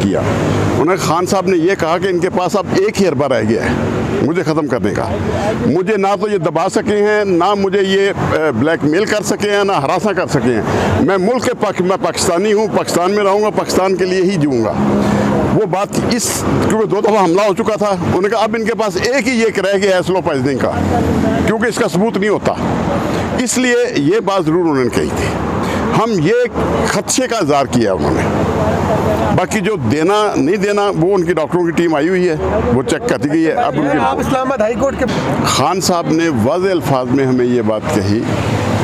किया। उन्होंने खान साहब ने ये कहा कि इनके पास अब एक ही अरबा रह गया है मुझे ख़त्म करने का। मुझे ना तो ये दबा सके हैं, ना मुझे ये ब्लैकमेल कर सके हैं, ना हरासा कर सके हैं। मैं मुल्क के मैं पाकिस्तानी हूँ, पाकिस्तान में रहूँगा, पाकिस्तान के लिए ही जीऊँगा। वो बात क्योंकि 2 दफ़ा हमला हो चुका था, उन्होंने कहा अब इनके पास एक ही ये रह गया है स्लो पॉइजनिंग का, क्योंकि इसका सबूत नहीं होता। इसलिए ये बात ज़रूर उन्होंने कही थी। हम ये खदशे का इज़हार किया उन्होंने, बाकी जो देना नहीं देना वो उनकी डॉक्टरों की टीम आई हुई है, वो चेक करती गई है। अब उनके आप इस्लामाबाद हाई कोर्ट के खान साहब ने वाज़ेह अल्फाज में हमें ये बात कही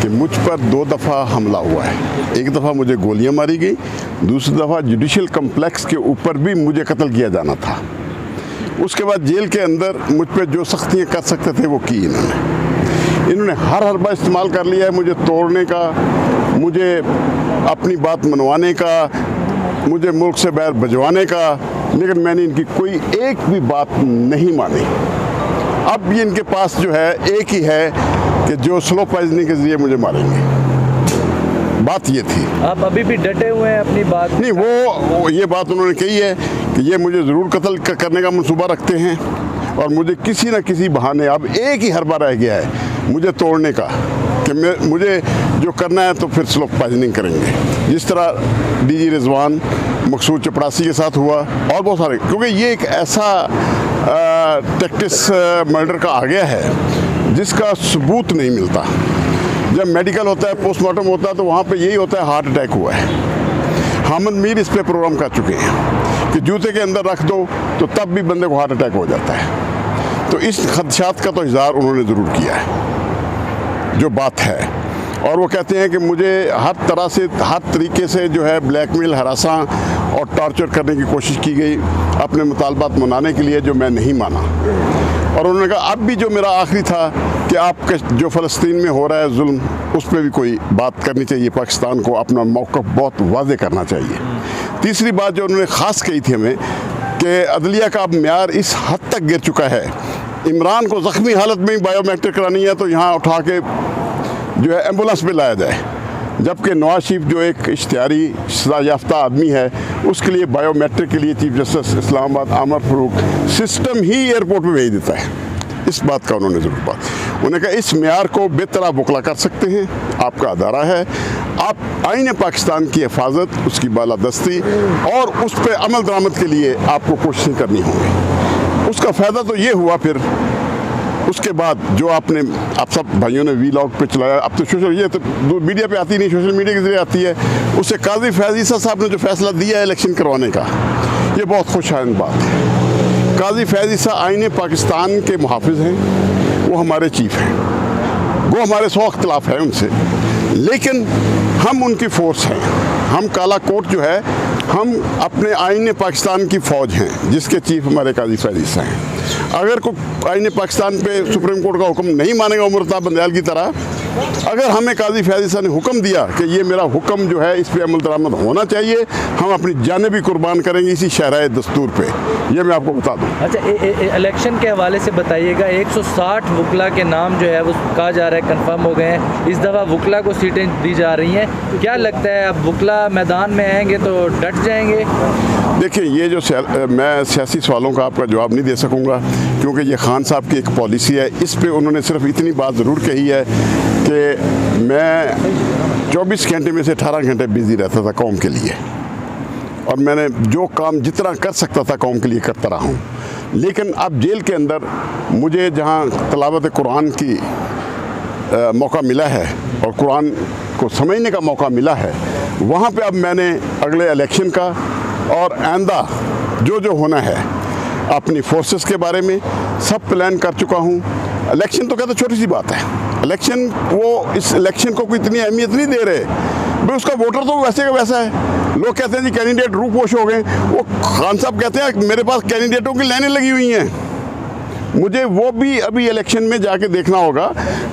कि मुझ पर 2 दफ़ा हमला हुआ है। एक दफ़ा मुझे गोलियां मारी गई, दूसरी दफ़ा जुडिशल कम्प्लेक्स के ऊपर भी मुझे कत्ल किया जाना था। उसके बाद जेल के अंदर मुझ पर जो सख्तियाँ कर सकते थे वो की इन्होंने हर हरबा इस्तेमाल कर लिया है मुझे तोड़ने का, मुझे अपनी बात मनवाने का, मुझे मुल्क से बाहर भिजवाने का, लेकिन मैंने इनकी कोई एक भी बात नहीं मानी। अब ये इनके पास जो है एक ही है कि जो स्लो पॉइजनिंग के जरिए मुझे मारेंगे। बात ये थी। आप अभी भी डटे हुए हैं अपनी बात? नहीं, वो ये बात उन्होंने कही है कि ये मुझे ज़रूर कत्ल करने का मंसूबा रखते हैं और मुझे किसी न किसी बहाने अब एक ही हरबा रह गया है मुझे तोड़ने का कि मुझे जो करना है तो फिर स्लो पॉइजनिंग करेंगे, जिस तरह डीजी रिजवान मकसूद चपड़ासी के साथ हुआ और बहुत सारे। क्योंकि ये एक ऐसा टैक्टिस मर्डर का आ गया है जिसका सबूत नहीं मिलता। जब मेडिकल होता है, पोस्टमार्टम होता है, तो वहाँ पे यही होता है हार्ट अटैक हुआ है। हामिद मीर इस पे प्रोग्राम कर चुके हैं कि जूते के अंदर रख दो तो तब भी बंदे को हार्ट अटैक हो जाता है। तो इस खदशात का तो इज़हार उन्होंने ज़रूर किया है जो बात है, और वो कहते हैं कि मुझे हर तरह से हर तरीके से जो है ब्लैकमेल, हरासा और टॉर्चर करने की कोशिश की गई अपने मुतालबात मनाने के लिए, जो मैं नहीं माना। और उन्होंने कहा अब भी जो मेरा आखिरी था कि आपके जो फ़लस्तीन में हो रहा है जुल्म, उस पर भी कोई बात करनी चाहिए, पाकिस्तान को अपना मौक़िफ़ बहुत वाज़ेह करना चाहिए। तीसरी बात जो उन्होंने ख़ास कही थी हमें कि अदलिया का अब म्यार इस हद तक गिर चुका है, इमरान को ज़ख्मी हालत में ही बायोमेट्रिक करानी है तो यहाँ उठा के जो है एम्बुलेंस पे लाया जाए, जबकि नवाज शरीफ जो एक इश्तिहारी सजा याफ्ता आदमी है उसके लिए बायोमेट्रिक के लिए चीफ जस्टिस इस्लामाबाद आमर फारूक सिस्टम ही एयरपोर्ट में भेज देता है। इस बात का उन्होंने ज़रूर बात, उन्होंने कहा इस म्यार को बेतरा बुकला कर सकते हैं, आपका अदारा है, आप आईन पाकिस्तान की हिफाजत, उसकी बालादस्ती और उस पर अमल दरामद के लिए आपको कोशिशें करनी होंगी। उसका फ़ायदा तो ये हुआ फिर उसके बाद जो आप सब भाइयों ने वीलॉग पे चलाया, अब तो सोशल ये तो मीडिया पे आती नहीं, सोशल मीडिया के जरिए आती है, उससे काजी फैज़ ईसा साहब ने जो फैसला दिया है इलेक्शन करवाने का, ये बहुत खुशहाल बात है। काजी फैज़ ईसा आईन पाकिस्तान के मुहाफ़िज़ हैं, वो हमारे चीफ हैं, वो हमारे 100 इख्तिलाफ़ है उनसे, लेकिन हम उनकी फ़ोर्स हैं। हम काला कोट जो है, हम अपने आईन पाकिस्तान की फ़ौज हैं जिसके चीफ हमारे काजी फैज़ ईसा हैं। अगर कोई आईन पाकिस्तान पे सुप्रीम कोर्ट का हुक्म नहीं मानेगा उमरता बंदयाल की तरह, अगर हमें काजी फैज़ ईसा ने हुक्म दिया कि ये मेरा हुक्म जो है इस पे अमल दरामद होना चाहिए, हम अपनी जानें भी कुर्बान करेंगे इसी शहराए दस्तूर पे, ये मैं आपको बता दूँ। अच्छा, इलेक्शन के हवाले से बताइएगा, 160 वकला के नाम जो है वो कहा जा रहा है कंफर्म हो गए हैं, इस दफ़ा वकला को सीटें दी जा रही हैं, क्या लगता है अब वकला मैदान में आएंगे तो डट जाएंगे? देखिए, ये जो मैं सियासी सवालों का आपका जवाब नहीं दे सकूँगा क्योंकि ये खान साहब की एक पॉलिसी है। इस पे उन्होंने सिर्फ इतनी बात ज़रूर कही है कि मैं 24 घंटे में से 18 घंटे बिज़ी रहता था कौम के लिए, और मैंने जो काम जितना कर सकता था कौम के लिए करता रहा हूँ। लेकिन अब जेल के अंदर मुझे जहाँ तिलावत कुरान की मौका मिला है और कुरान को समझने का मौका मिला है, वहाँ पे अब मैंने अगले इलेक्शन का और आइंदा जो होना है अपनी फोर्सेस के बारे में सब प्लान कर चुका हूँ। इलेक्शन तो कहते छोटी सी बात है, इलेक्शन वो इस इलेक्शन को कोई इतनी अहमियत नहीं दे रहे भाई, उसका वोटर तो वैसे का वैसा है। लोग कहते हैं जी कैंडिडेट रूपोश हो गए, वो खान साहब कहते हैं मेरे पास कैंडिडेटों की लाइनें लगी हुई हैं, मुझे वो भी अभी इलेक्शन में जाके देखना होगा।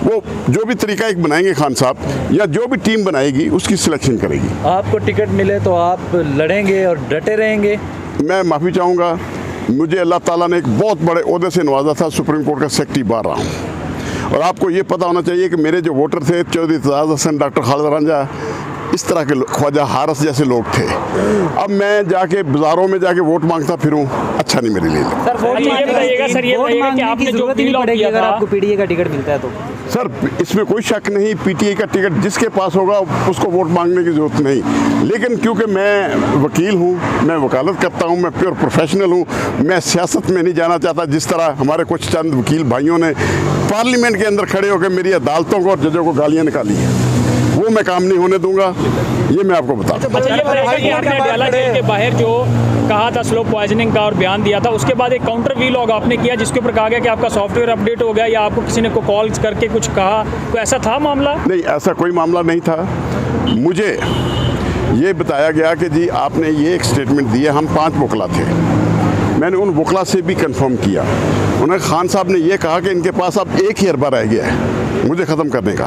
वो जो भी तरीका एक बनाएंगे खान साहब या जो भी टीम बनाएगी उसकी सिलेक्शन करेगी। आपको टिकट मिले तो आप लड़ेंगे और डटे रहेंगे? मैं माफ़ी चाहूँगा, मुझे अल्लाह ताला ने एक बहुत बड़े ओहदे से नवाजा था, सुप्रीम कोर्ट का सेक्रेटरी बार रहा हूँ, और आपको ये पता होना चाहिए कि मेरे जो वोटर थे चौधरी एतजाज़ हसन, डॉक्टर खालिद रांझा, इस तरह के ख्वाजा हारस जैसे लोग थे। अब मैं जाके बाज़ारों में जाके वोट मांगता फिरूं, अच्छा नहीं मेरे लिए। सर वोट ये बताइएगा सर, ये बताइएगा कि आपने जो जरूरत ही नहीं बिल पड़ेगी किया अगर था, आपको पीडीए का टिकट मिलता है तो। सर इसमें कोई शक नहीं, पीटीए का टिकट जिसके पास होगा उसको वोट मांगने की ज़रूरत नहीं। लेकिन क्योंकि मैं वकील हूँ, मैं वकालत करता हूँ, मैं प्योर प्रोफेशनल हूँ, मैं सियासत में नहीं जाना चाहता। जिस तरह हमारे कुछ चंद वकील भाइयों ने पार्लियामेंट के अंदर खड़े होकर मेरी अदालतों को और जजों को गालियाँ निकाली हैं, वो मैं काम नहीं होने दूंगा, ये मैं आपको बता दूँ। अच्छा ये बताइएगा कि आपने अडयाला जेल के बाहर जो कहा था स्लो पॉइजनिंग का और बयान दिया था, उसके बाद एक काउंटर वीलॉग आपने किया जिसके ऊपर कहा गया कि आपका सॉफ्टवेयर अपडेट हो गया या आपको किसी ने को कॉल करके कुछ कहा, तो ऐसा था मामला? नहीं, ऐसा कोई मामला नहीं था। मुझे ये बताया गया कि जी आपने ये एक स्टेटमेंट दिया, हम 5 वकला थे। मैंने उन वकला से भी कंफर्म किया, उन्हें खान साहब ने ये कहा कि इनके पास अब 1 ही अरबा रह गया है मुझे ख़त्म करने का।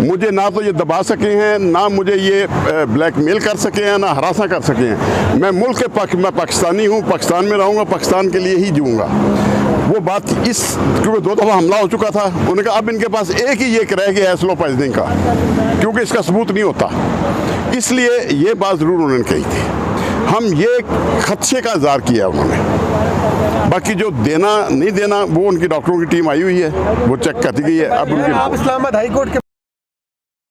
मुझे ना तो ये दबा सके हैं, ना मुझे ये ब्लैकमेल कर सके हैं, ना हरासा कर सके हैं। मैं मुल्क के मैं पाकिस्तानी हूँ, पाकिस्तान में रहूँगा, पाकिस्तान के लिए ही जीऊँगा। वो बात इस क्योंकि 2 दफ़ा हमला हो चुका था, उन्होंने कहा अब इनके पास एक ही ये रह गया है स्लो पॉइजनिंग का, क्योंकि इसका सबूत नहीं होता। इसलिए ये बात ज़रूर उन्होंने कही थी। हम ये खदशे का इज़हार किया उन्होंने, बाकी जो देना नहीं देना वो उनकी डॉक्टरों की टीम आई हुई है, वो चेक करती गई है। अब उनकी आप इस्लामाबाद हाई कोर्ट के